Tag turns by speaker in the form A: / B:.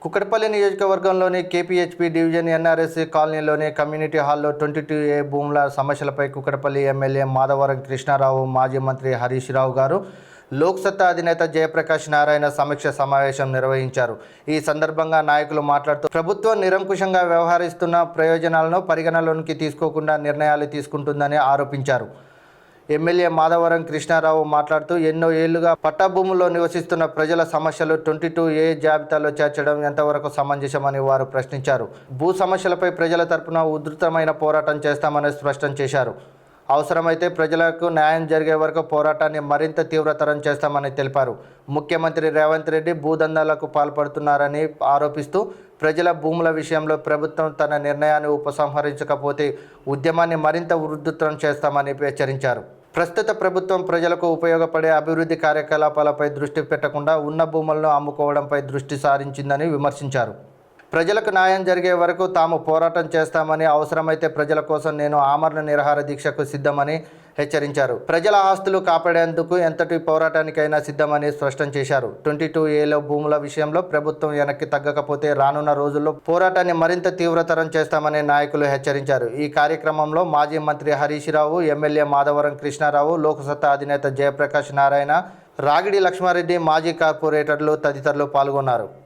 A: కుకట్పల్లి నియోజకవర్గంలోని KPHP division ఎన్ఆర్ఎస్సీ కాలనీలోని community హాల్లో 22A భూముల సమస్యలపై కుకట్పల్లి ఎమ్మెల్యే మాధవరం కృష్ణారావు, మాజీ మంత్రి హరీష్ రావు గారు, లోక్సత్తా అధినేత జయప్రకాష్ నారాయణ సమీక్ష సమావేశం నిర్వహించారు. ఈ సందర్భంగా నాయకులు మాట్లాడుతూ ప్రభుత్వం నిరంకుశంగా వ్యవహరిస్తున్న ప్రయోజనాలను పరిగణలోనికి తీసుకోకుండా నిర్ణయాలు తీసుకుంటుందని ఆరోపించారు. ఎమ్మెల్యే మాధవరం కృష్ణారావు మాట్లాడుతూ ఎన్నో ఏళ్లుగా పట్టా భూముల్లో నివసిస్తున్న ప్రజల సమస్యలు 22A జాబితాలో చేర్చడం ఎంతవరకు సమంజసమని వారు ప్రశ్నించారు. భూ సమస్యలపై ప్రజల తరపున ఉధృతమైన పోరాటం చేస్తామని స్పష్టం చేశారు. అవసరమైతే ప్రజలకు న్యాయం జరిగే వరకు పోరాటాన్ని మరింత తీవ్రతరం చేస్తామని తెలిపారు. ముఖ్యమంత్రి రేవంత్ రెడ్డి భూదందాలకు పాల్పడుతున్నారని ఆరోపిస్తూ ప్రజల భూముల విషయంలో ప్రభుత్వం తన నిర్ణయాన్ని ఉపసంహరించకపోతే ఉద్యమాన్ని మరింత ఉధృతం చేస్తామని హెచ్చరించారు. ప్రస్తుత ప్రభుత్వం ప్రజలకు ఉపయోగపడే అభివృద్ధి కార్యకలాపాలపై దృష్టి పెట్టకుండా ఉన్న భూములను అమ్ముకోవడంపై దృష్టి సారించిందని విమర్శించారు. ప్రజలకు న్యాయం జరిగే వరకు తాము పోరాటం చేస్తామని, అవసరమైతే ప్రజల కోసం నేను ఆమరణ నిరాహార దీక్షకు సిద్ధమని హెచ్చరించారు. ప్రజల ఆస్తులు కాపాడేందుకు ఎంతటి పోరాటానికైనా సిద్ధమని స్పష్టం చేశారు. 22Aలో భూముల విషయంలో ప్రభుత్వం వెనక్కి తగ్గకపోతే రానున్న రోజుల్లో పోరాటాన్ని మరింత తీవ్రతరం చేస్తామని నాయకులు హెచ్చరించారు. ఈ కార్యక్రమంలో మాజీ మంత్రి హరీష్ రావు, ఎమ్మెల్యే మాధవరం కృష్ణారావు, లోక్సత్తా అధినేత జయప్రకాష్ నారాయణ, రాగిడి లక్ష్మారెడ్డి, మాజీ కార్పొరేటర్లు తదితరులు పాల్గొన్నారు.